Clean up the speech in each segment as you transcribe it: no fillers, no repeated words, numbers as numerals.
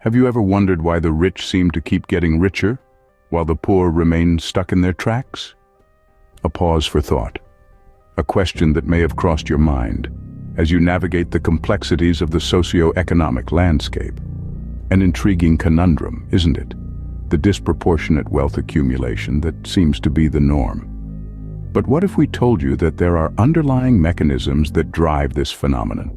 Have you ever wondered why the rich seem to keep getting richer, while the poor remain stuck in their tracks? A pause for thought. A question that may have crossed your mind as you navigate the complexities of the socio-economic landscape. An intriguing conundrum, isn't it? The disproportionate wealth accumulation that seems to be the norm. But what if we told you that there are underlying mechanisms that drive this phenomenon?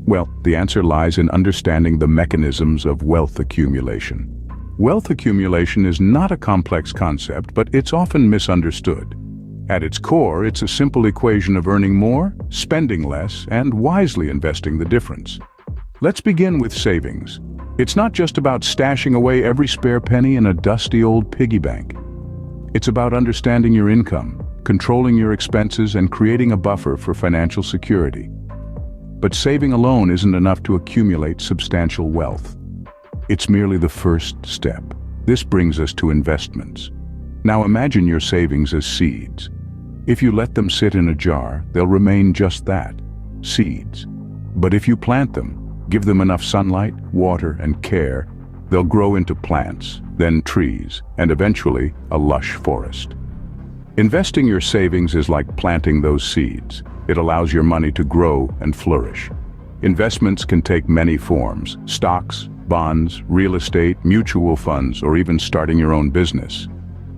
Well, the answer lies in understanding the mechanisms of wealth accumulation. Wealth accumulation is not a complex concept, but it's often misunderstood. At its core, it's a simple equation of earning more, spending less, and wisely investing the difference. Let's begin with savings. It's not just about stashing away every spare penny in a dusty old piggy bank. It's about understanding your income, controlling your expenses, and creating a buffer for financial security. But saving alone isn't enough to accumulate substantial wealth. It's merely the first step. This brings us to investments. Now imagine your savings as seeds. If you let them sit in a jar, they'll remain just that, seeds. But if you plant them, give them enough sunlight, water, and care, they'll grow into plants, then trees, and eventually a lush forest. Investing your savings is like planting those seeds. It allows your money to grow and flourish. Investments can take many forms: stocks, bonds, real estate, mutual funds, or even starting your own business.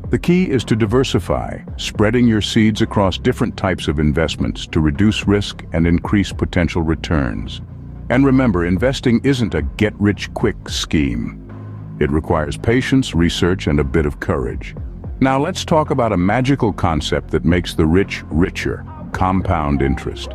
The key is to diversify, spreading your seeds across different types of investments to reduce risk and increase potential returns. And remember, investing isn't a get-rich-quick scheme. It requires patience, research, and a bit of courage. Now let's talk about a magical concept that makes the rich richer: compound interest.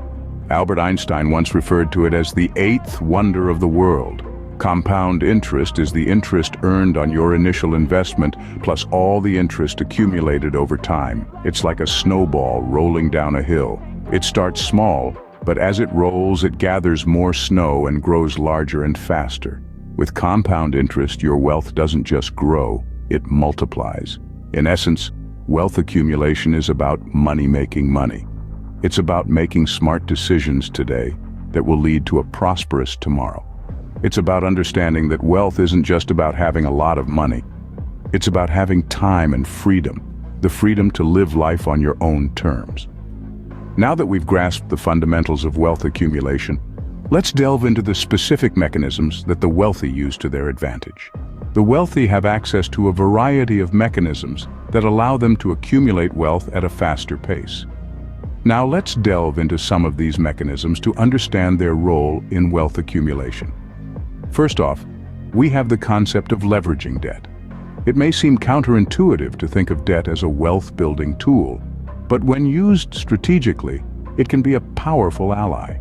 Albert Einstein once referred to it as the eighth wonder of the world. Compound interest is the interest earned on your initial investment, plus all the interest accumulated over time. It's like a snowball rolling down a hill. It starts small, but as it rolls, it gathers more snow and grows larger and faster. With compound interest, your wealth doesn't just grow, it multiplies. In essence, wealth accumulation is about money making money. It's about making smart decisions today that will lead to a prosperous tomorrow. It's about understanding that wealth isn't just about having a lot of money. It's about having time and freedom, the freedom to live life on your own terms. Now that we've grasped the fundamentals of wealth accumulation, let's delve into the specific mechanisms that the wealthy use to their advantage. The wealthy have access to a variety of mechanisms that allow them to accumulate wealth at a faster pace. Now let's delve into some of these mechanisms to understand their role in wealth accumulation. First off, we have the concept of leveraging debt. It may seem counterintuitive to think of debt as a wealth-building tool, but when used strategically, it can be a powerful ally.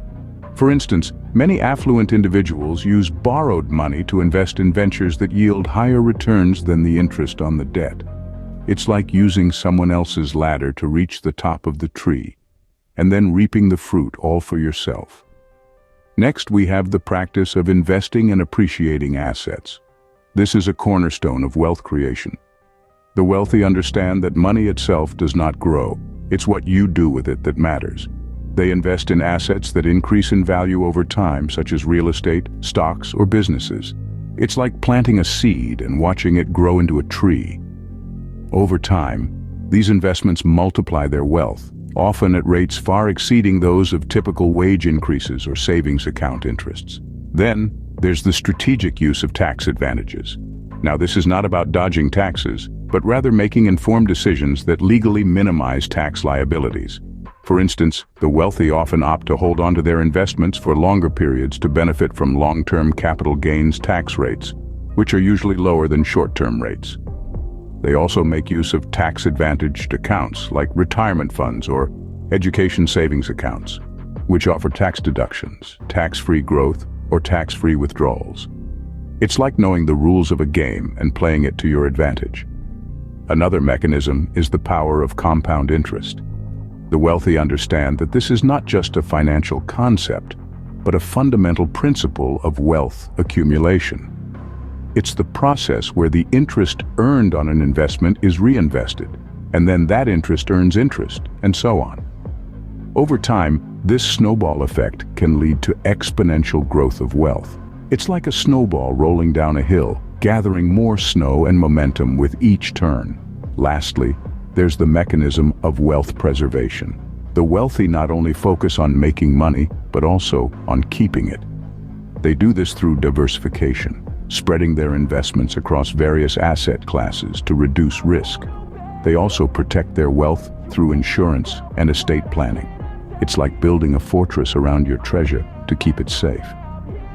For instance, many affluent individuals use borrowed money to invest in ventures that yield higher returns than the interest on the debt. It's like using someone else's ladder to reach the top of the tree, and then reaping the fruit all for yourself. Next, we have the practice of investing and appreciating assets. This is a cornerstone of wealth creation. The wealthy understand that money itself does not grow. It's what you do with it that matters. They invest in assets that increase in value over time, such as real estate, stocks, or businesses. It's like planting a seed and watching it grow into a tree. Over time, these investments multiply their wealth, often at rates far exceeding those of typical wage increases or savings account interests. Then, there's the strategic use of tax advantages. Now, this is not about dodging taxes, but rather making informed decisions that legally minimize tax liabilities. For instance, the wealthy often opt to hold on to their investments for longer periods to benefit from long-term capital gains tax rates, which are usually lower than short-term rates. They also make use of tax-advantaged accounts like retirement funds or education savings accounts, which offer tax deductions, tax-free growth, or tax-free withdrawals. It's like knowing the rules of a game and playing it to your advantage. Another mechanism is the power of compound interest. The wealthy understand that this is not just a financial concept, but a fundamental principle of wealth accumulation. It's the process where the interest earned on an investment is reinvested, and then that interest earns interest, and so on. Over time, this snowball effect can lead to exponential growth of wealth. It's like a snowball rolling down a hill, gathering more snow and momentum with each turn. Lastly, there's the mechanism of wealth preservation. The wealthy not only focus on making money, but also on keeping it. They do this through diversification, spreading their investments across various asset classes to reduce risk. They also protect their wealth through insurance and estate planning. It's like building a fortress around your treasure to keep it safe.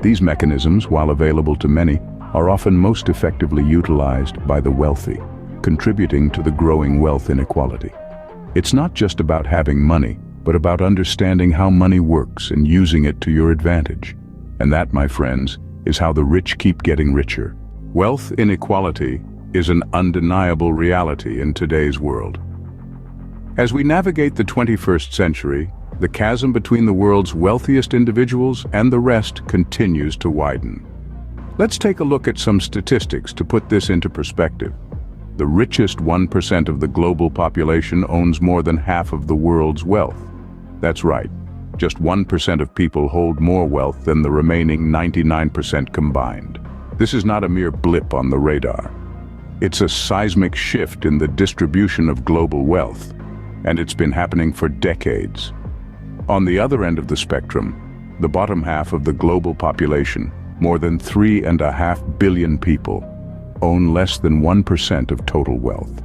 These mechanisms, while available to many, are often most effectively utilized by the wealthy, contributing to the growing wealth inequality. It's not just about having money, but about understanding how money works and using it to your advantage. And that, my friends, is how the rich keep getting richer. Wealth inequality is an undeniable reality in today's world. As we navigate the 21st century, the chasm between the world's wealthiest individuals and the rest continues to widen. Let's take a look at some statistics to put this into perspective. The richest 1% of the global population owns more than half of the world's wealth. That's right, just 1% of people hold more wealth than the remaining 99% combined. This is not a mere blip on the radar. It's a seismic shift in the distribution of global wealth, and it's been happening for decades. On the other end of the spectrum, the bottom half of the global population, more than 3.5 billion people, own less than 1% of total wealth.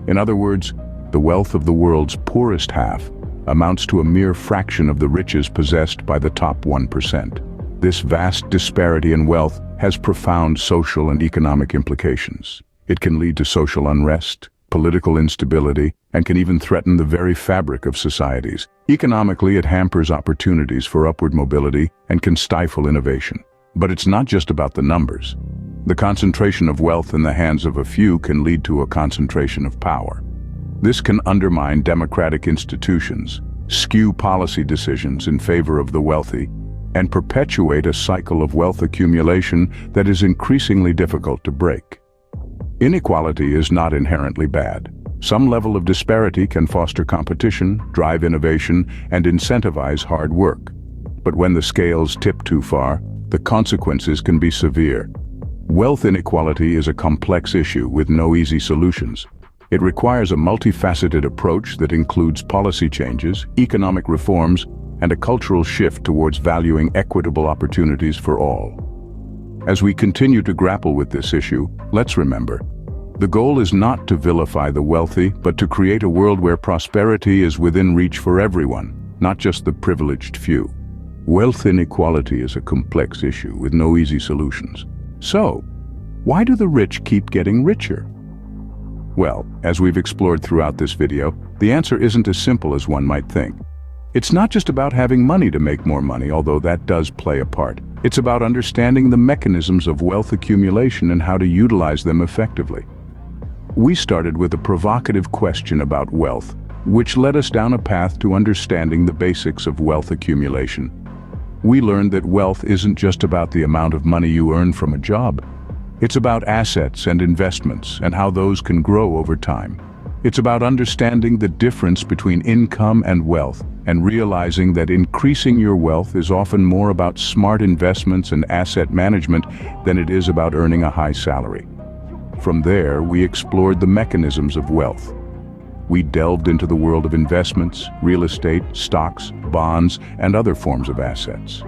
In other words, the wealth of the world's poorest half amounts to a mere fraction of the riches possessed by the top 1%. This vast disparity in wealth has profound social and economic implications. It can lead to social unrest, political instability, and can even threaten the very fabric of societies. Economically, it hampers opportunities for upward mobility and can stifle innovation. But it's not just about the numbers. The concentration of wealth in the hands of a few can lead to a concentration of power. This can undermine democratic institutions, skew policy decisions in favor of the wealthy, and perpetuate a cycle of wealth accumulation that is increasingly difficult to break. Inequality is not inherently bad. Some level of disparity can foster competition, drive innovation, and incentivize hard work. But when the scales tip too far, the consequences can be severe. Wealth inequality is a complex issue with no easy solutions. It requires a multifaceted approach that includes policy changes, economic reforms, and a cultural shift towards valuing equitable opportunities for all. As we continue to grapple with this issue, let's remember, the goal is not to vilify the wealthy, but to create a world where prosperity is within reach for everyone, not just the privileged few. Wealth inequality is a complex issue with no easy solutions. So, why do the rich keep getting richer? Well, as we've explored throughout this video, the answer isn't as simple as one might think. It's not just about having money to make more money, although that does play a part. It's about understanding the mechanisms of wealth accumulation and how to utilize them effectively. We started with a provocative question about wealth, which led us down a path to understanding the basics of wealth accumulation. We learned that wealth isn't just about the amount of money you earn from a job. It's about assets and investments and how those can grow over time. It's about understanding the difference between income and wealth and realizing that increasing your wealth is often more about smart investments and asset management than it is about earning a high salary. From there, we explored the mechanisms of wealth. We delved into the world of investments, real estate, stocks, bonds, and other forms of assets.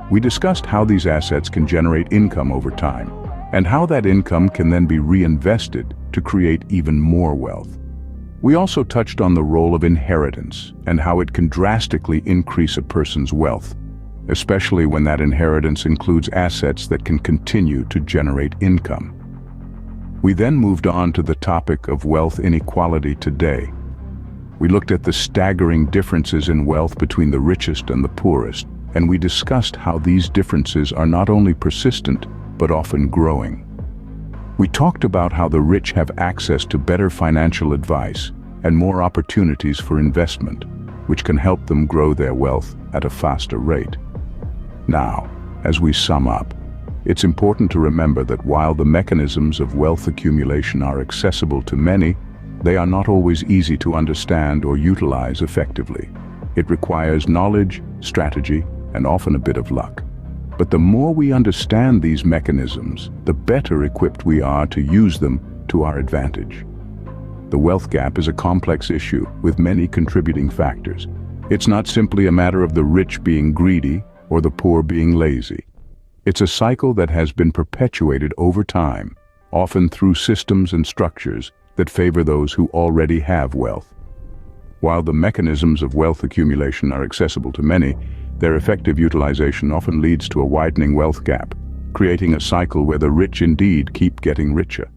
We discussed how these assets can generate income over time, and how that income can then be reinvested to create even more wealth. We also touched on the role of inheritance and how it can drastically increase a person's wealth, especially when that inheritance includes assets that can continue to generate income. We then moved on to the topic of wealth inequality today. We looked at the staggering differences in wealth between the richest and the poorest, and we discussed how these differences are not only persistent, but often growing. We talked about how the rich have access to better financial advice and more opportunities for investment, which can help them grow their wealth at a faster rate. Now, as we sum up, it's important to remember that while the mechanisms of wealth accumulation are accessible to many, they are not always easy to understand or utilize effectively. It requires knowledge, strategy, and often a bit of luck. But the more we understand these mechanisms, the better equipped we are to use them to our advantage. The wealth gap is a complex issue with many contributing factors. It's not simply a matter of the rich being greedy or the poor being lazy. It's a cycle that has been perpetuated over time, often through systems and structures that favor those who already have wealth. While the mechanisms of wealth accumulation are accessible to many, their effective utilization often leads to a widening wealth gap, creating a cycle where the rich indeed keep getting richer.